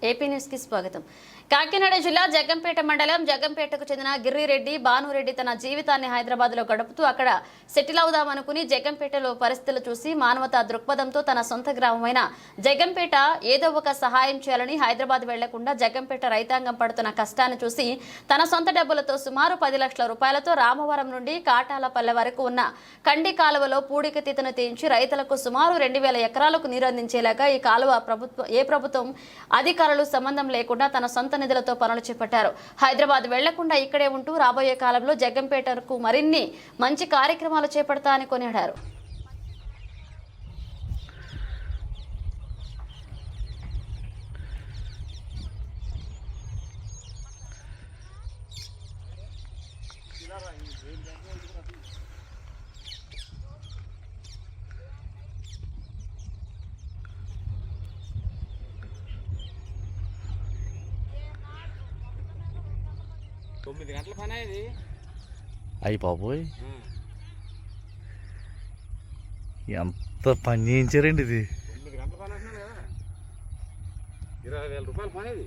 AP news కి స్వాగతం. కాకినాడ జిల్లా జగ్గంపేట మండలం జగ్గంపేటకు చెందిన గిర్రిరెడ్డి భానురెడ్డి తన జీవితాన్ని హైదరాబాద్ లో గడుపుతూ అక్కడ సెటిల్ అవుదామనుకుని జగ్గంపేటలో పరిస్థితులు చూసి మానవతా దృక్పథంతో తన సొంత గ్రామమైన జగ్గంపేట ఏదో ఒక సహాయం చేయాలని హైదరాబాద్ వెళ్లకుండా జగ్గంపేట రైతాంగం పడుతున్న కష్టాన్ని చూసి తన సొంత డబ్బులతో సుమారు 10 లక్షల రూపాయలతో రామవరం నుండి కాటాలపల్లె వరకు ఉన్న కండి కాలువలో పూడికతీతను తీయించి రైతులకు సుమారు 2000 ఎకరాలకు నీరు అందించేలాగా ఈ కాలువ ప్రభుత్వం అధికారులు సంబంధం లేకుండా తన సొంత నిధులతో పనులు చేపట్టారు. హైదరాబాద్ వెళ్లకుండా ఇక్కడే ఉంటూ రాబోయే కాలంలో జగ్గంపేటకు మరిన్ని మంచి కార్యక్రమాలు చేపడతానని కొనియాడారు. తొమ్మిది గంటల పని ఇది. అయ్యి బాబోయ్, ఎంత పని చేయించారండి ఇది. 9 గంటల పని అంటున్నాను కదా, 20,000 రూపాయల పని ఇది.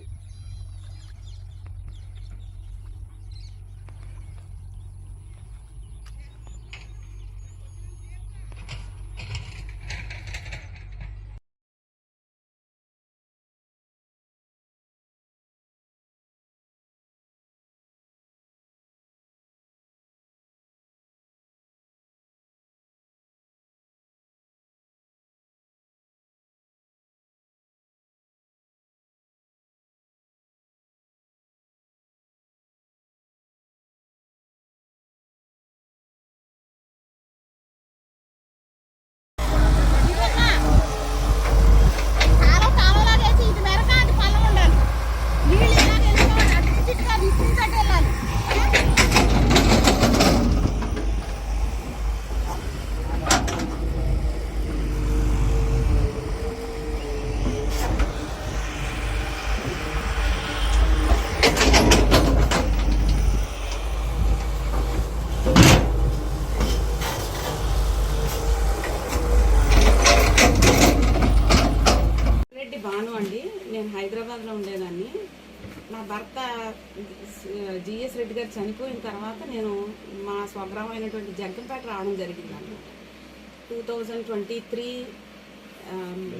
భాను అండి. నేను హైదరాబాద్లో ఉండేదాన్ని. నా భర్త జిఎస్ రెడ్డి గారు చనిపోయిన తర్వాత నేను మా స్వగ్రామం అయినటువంటి జగ్గంపేట రావడం జరిగిందండి. 2023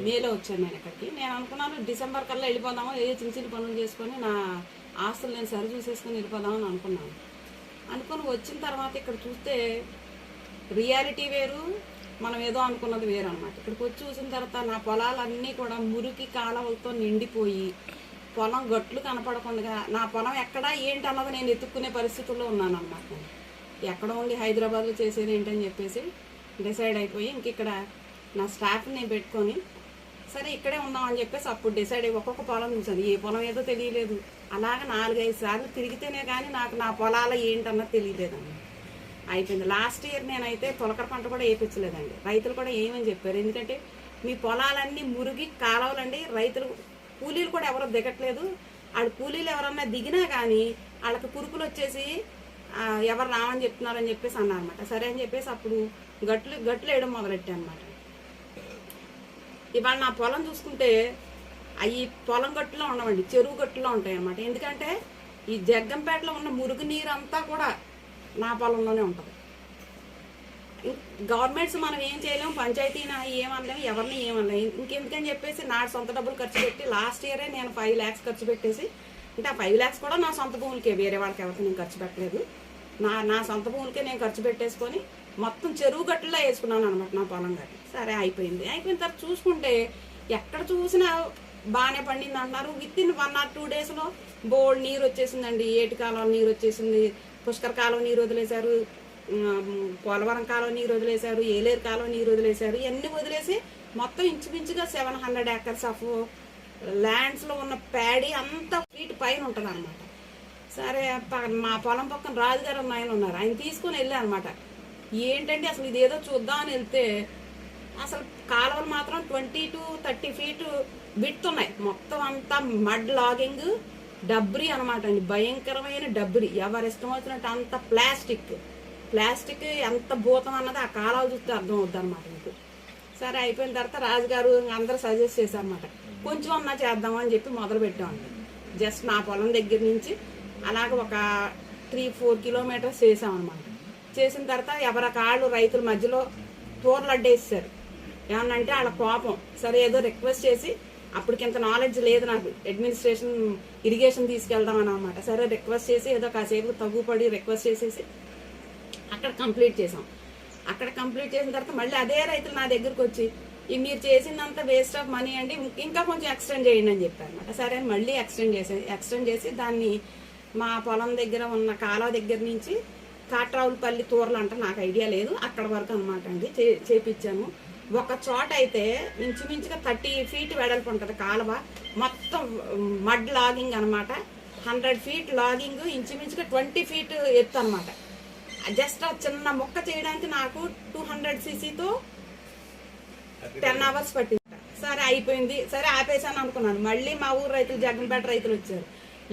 మేలో వచ్చాను నేను ఇక్కడికి. నేను అనుకున్నాను డిసెంబర్ కల్లా వెళ్ళిపోదాము, ఏ చిన్న చిన్న పనులు చేసుకొని నా ఆస్తులు నేను సరి చూసేసుకొని వెళ్ళిపోదామని అనుకున్నాను. అనుకుని వచ్చిన తర్వాత ఇక్కడ చూస్తే రియాలిటీ వేరు, మనం ఏదో అనుకున్నది వేరు అనమాట. ఇక్కడికి వచ్చి చూసిన తర్వాత నా పొలాలన్నీ కూడా మురికి కాలువలతో నిండిపోయి పొలం గట్లు కనపడకుండా నా పొలం ఎక్కడా ఏంటి అన్నది నేను ఎత్తుక్కునే పరిస్థితుల్లో ఉన్నాను అన్నమాట. ఎక్కడ ఉండి హైదరాబాద్లో చేసేది ఏంటని చెప్పేసి డిసైడ్ అయిపోయి ఇంక ఇక్కడ నా స్టాఫ్ని నేను పెట్టుకొని సరే ఇక్కడే ఉందామని చెప్పేసి అప్పుడు డిసైడ్ అయ్యి ఒక్కొక్క పొలం చూసాను. ఏ పొలం ఏదో తెలియలేదు. అలాగే 4-5 సార్లు తిరిగితేనే కానీ నాకు నా పొలాల ఏంటన్నది తెలియలేదండి. అయిపోయింది. లాస్ట్ ఇయర్ నేనైతే తొలకర పంట కూడా వేయించలేదండి. రైతులు కూడా ఏమని చెప్పారు, ఎందుకంటే మీ పొలాలన్నీ మురిగి కాలవలండి, రైతులు కూలీలు కూడా ఎవరో దిగట్లేదు, వాళ్ళు కూలీలు ఎవరన్నా దిగినా కానీ వాళ్ళకి పురుకులు వచ్చేసి ఎవరు రావని చెప్తున్నారని చెప్పేసి అన్నారన్నమాట. సరే అని చెప్పేసి అప్పుడు గట్లు వేయడం మొదలెట్టాను అనమాట. ఇవాళ నా పొలం చూసుకుంటే అవి పొలం గట్టులో ఉండవండి, చెరువు గట్టులో ఉంటాయి అన్నమాట. ఎందుకంటే ఈ జగ్గంపేటలో ఉన్న మురుగు నీరు అంతా కూడా నా పొలంలోనే ఉంటుంది. గవర్నమెంట్స్ మనం ఏం చేయలేము, పంచాయతీని ఏమనలేము, ఎవరిని ఏమనలేము. ఇంకెందుకని చెప్పేసి నా సొంత డబ్బులు ఖర్చు పెట్టి లాస్ట్ ఇయరే నేను 5 lakhs ఖర్చు పెట్టేసి, అంటే ఆ 5 lakhs కూడా నా సొంత భూములకే, వేరే వాళ్ళకి ఎవరికి నేను ఖర్చు పెట్టలేదు. నా సొంత భూములకే నేను ఖర్చు పెట్టేసుకొని మొత్తం చెరువు గట్టులో వేసుకున్నాను అనమాట నా పొలం గట్టి. సరే అయిపోయిన తర్వాత చూసుకుంటే ఎక్కడ చూసినా బాగానే పండింది అంటున్నారు. విత్-ఇన్ 1 or 2 daysలో బోల్డ్ నీరు వచ్చేసిందండి. ఏటి కాలువ నీరు వచ్చేసింది, పుష్కర కాలువ నీరు వదిలేశారు, పోలవరం కాలువ నీరు వదిలేశారు, ఏలేరు కాలువ నీరు వదిలేశారు. ఇవన్నీ వదిలేసి మొత్తం ఇంచుమించుగా 700 acres ఆఫ్ ల్యాండ్స్లో ఉన్న ప్యాడీ అంతా ఫీట్ పైన ఉంటుంది అనమాట. సరే మా పొలం పక్కన రాజుగారు ఆయన ఉన్నారు, ఆయన తీసుకుని వెళ్ళా అనమాట. ఏంటంటే అసలు ఇదేదో చూద్దామని వెళ్తే అసలు కాలువలు మాత్రం 20 to 30 feet విడ్త్ ఉన్నాయి. మొత్తం అంతా మడ్ లాగింగ్ డబ్రీ అనమాట అండి, భయంకరమైన డబ్రీ. ఎవరు ఇష్టం వచ్చినట్టు అంత ప్లాస్టిక్ ఎంత భూతం అన్నది ఆ కాలాలు చూస్తే అర్థం అవుద్ది అనమాట మీకు. సరే అయిపోయిన తర్వాత రాజుగారు అందరూ సజెస్ట్ చేశారన్నమాట, కొంచెం అన్నా చేద్దామని చెప్పి మొదలు పెట్టామండి. జస్ట్ నా పొలం దగ్గర నుంచి అలాగ ఒక 3-4 కిలోమీటర్స్ చేసామన్నమాట. చేసిన తర్వాత ఎవరి కాళ్ళు రైతుల మధ్యలో తోరలు అడ్డేసారు. ఏమన్నంటే వాళ్ళ కోపం. సరే ఏదో రిక్వెస్ట్ చేసి, అప్పటికింత నాలెడ్జ్ లేదు నాకు, అడ్మినిస్ట్రేషన్ ఇరిగేషన్ తీసుకెళ్దాం అని అనమాట. సరే రిక్వెస్ట్ చేసి ఏదో కాసేపు తగ్గుపడి రిక్వెస్ట్ చేసేసి అక్కడ కంప్లీట్ చేసాం. అక్కడ కంప్లీట్ చేసిన తర్వాత మళ్ళీ అదే రైతులు నా దగ్గరకు వచ్చి, ఈ మీరు చేసిందంతా వేస్ట్ ఆఫ్ మనీ అండి, ఇంకా కొంచెం ఎక్స్టెండ్ చేయండి అని చెప్పారు అనమాట. సరే అని మళ్ళీ ఎక్స్టెండ్ చేసి దాన్ని మా పొలం దగ్గర ఉన్న కాలువ దగ్గర నుంచి కాట్రావులపల్లి తూర్లు అంటే నాకు ఐడియా లేదు, అక్కడ వరకు అనమాట అండి చేపించాను. ఒక చోట అయితే ఇంచుమించుగా 30 ఫీట్ వెడల్పు ఉంటుంది కాలువ, మొత్తం మడ్ లాగింగ్ అనమాట. 100 ఫీట్ లాగింగ్, ఇంచుమించుగా 20 ఫీట్ ఎత్తు అనమాట. జస్ట్ చిన్న మొక్క చేయడానికి నాకు 200 cc-తో 10 hours పట్టింది. సరే అయిపోయింది, సరే ఆపేసాను అనుకున్నాను. మళ్ళీ మా ఊరు రైతులు, జగన్పేట రైతులు వచ్చారు.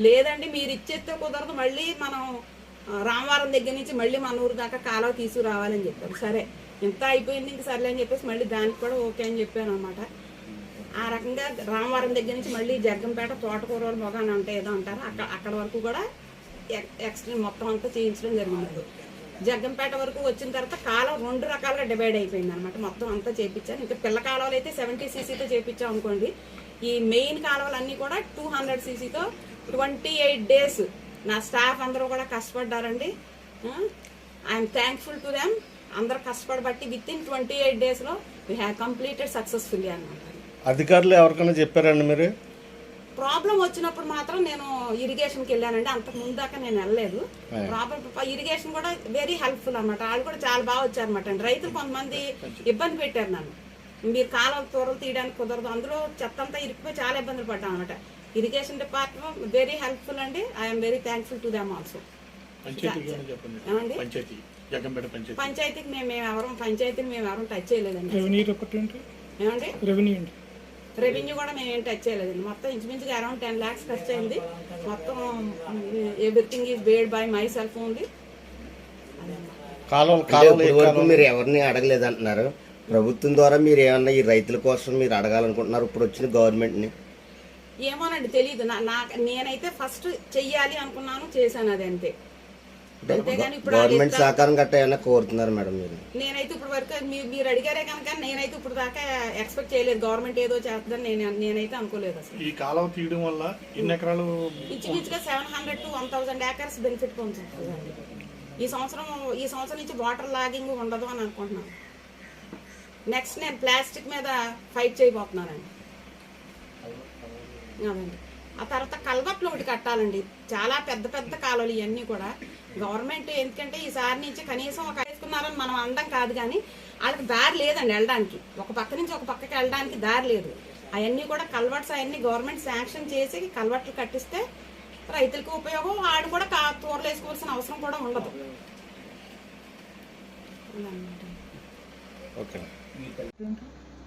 లేదండి మీరు ఇచ్చేస్తే కుదరదు, మళ్ళీ మనం రామవరం దగ్గర నుంచి మళ్ళీ మన ఊరు దాకా కాలువ తీసుకురావాలని చెప్పారు. సరే ఇంత అయిపోయింది, ఇంక సర్లే అని చెప్పేసి మళ్ళీ దానికి కూడా ఓకే అని చెప్పాను అనమాట. ఆ రకంగా రామవరం దగ్గర నుంచి మళ్ళీ జగ్గంపేట తోటకూర మొగాని అంటే ఏదో అంటారు, అక్కడ వరకు కూడా ఎక్స్ట్రీమ్ మొత్తం అంతా చేయించడం జరిగింది. జగ్గంపేట వరకు వచ్చిన తర్వాత కాలువ 2 రకాలుగా డివైడ్ అయిపోయింది అనమాట. మొత్తం అంతా చేయించాను. ఇంకా పిల్ల కాలువలు అయితే 70 cc-తో చేయించాం అనుకోండి. ఈ మెయిన్ కాలువలన్నీ కూడా 200 cc-తో 28 days నా స్టాఫ్ అందరూ కూడా కష్టపడ్డారండి. I'm thankful to them. అందరూ కష్టపడబట్టి విత్ ఇన్ 28 days-లో వీ హ్యావ్ కంప్లీటెడ్ సక్సెస్ఫుల్లీ అనమాట. అధికారులు ఎవరికైనా చెప్పారండి మీరు? ప్రాబ్లం వచ్చినప్పుడు మాత్రం నేను ఇరిగేషన్కి వెళ్ళానండి. అంతకు ముందు దాకా నేను వెళ్ళలేదు. ప్రాబ్లం ఇరిగేషన్ కూడా వెరీ హెల్ప్ఫుల్ అనమాట. వాళ్ళు కూడా చాలా బాగా వచ్చారనమాట అండి. రైతులు కొంతమంది ఇబ్బంది పెట్టారు నన్ను, మీరు కాలువ తూరలు తీయడానికి కుదరదు, అందులో చెత్త అంతా ఇరికిపోయి చాలా ఇబ్బందులు పడ్డాం అనమాట. ఇరిగేషన్ డిపార్ట్మెంట్ వెరీ హెల్ప్ఫుల్ అండి. I'm very thankful to them also. పంచాయతీకి మేము ఎవరం టచ్ చేయలేదండి. ఏమండి రెవెన్యూ కూడా మేము ఏం టచ్ చేయలేదండి. మొత్తం ఇంచుమించుగా అరౌండ్ 10 lakhs ఖర్చు అయింది. మొత్తం everything is paid by myself only. మీరు ఎవరిని అడగలేదు అంటున్నారు. ప్రభుత్వం ద్వారా మీరు ఏమన్నా ఈ రైతుల కోసం మీరు అడగాలనుకుంటున్నారు ఇప్పుడు వచ్చిన గవర్నమెంట్ని? ఏమోనండి తెలియదు. నేనైతే ఫస్ట్ చెయ్యాలి అనుకున్నాను, చేశాను, అది అంతే. అంతేగాని ఇప్పుడు గవర్నమెంట్ సహకారం గట్రా ఏమైనా కోరుతున్నారు మేడం మీరు? నేనైతే ఇప్పుడు వరకు మీరు అడిగారే కనుక నేనైతే ఇప్పుడు దాకా ఎక్స్పెక్ట్ చేయలేదు గవర్నమెంట్ ఏదో చేస్తుందని నేనైతే అనుకోలేదు అసలు. ఈ కాలువ తీయడం వల్ల ఎన్ని ఎకరాలు? ఇంచుమించుగా 700 to 1000 acres బెనిఫిట్ పొందుతుందండి. ఈ సంవత్సరం నుంచి వాటర్ లాగింగ్ ఉండదు అని అనుకుంటున్నాను. నెక్స్ట్ నేను ప్లాస్టిక్ మీద ఫైట్ చేయబోతున్నానండి. అదండి. ఆ తర్వాత కల్వర్ట్లు ఒకటి కట్టాలండి. చాలా పెద్ద పెద్ద కాలువలు ఇవన్నీ కూడా గవర్నమెంట్, ఎందుకంటే ఈసారి నుంచి కనీసం ఒక వేసుకున్నారని మనం అనడం కాదు, కానీ వాళ్ళకి దారి లేదండి వెళ్ళడానికి. ఒక పక్క నుంచి ఒక పక్కకి వెళ్ళడానికి దారి లేదు. అవన్నీ కూడా కల్వర్ట్స్ అవన్నీ గవర్నమెంట్ శాంక్షన్ చేసి కల్వర్ట్లు కట్టిస్తే రైతులకు ఉపయోగం. వాడు కూడా తూరలు వేసుకోవాల్సిన అవసరం కూడా ఉండదు. ఓకే.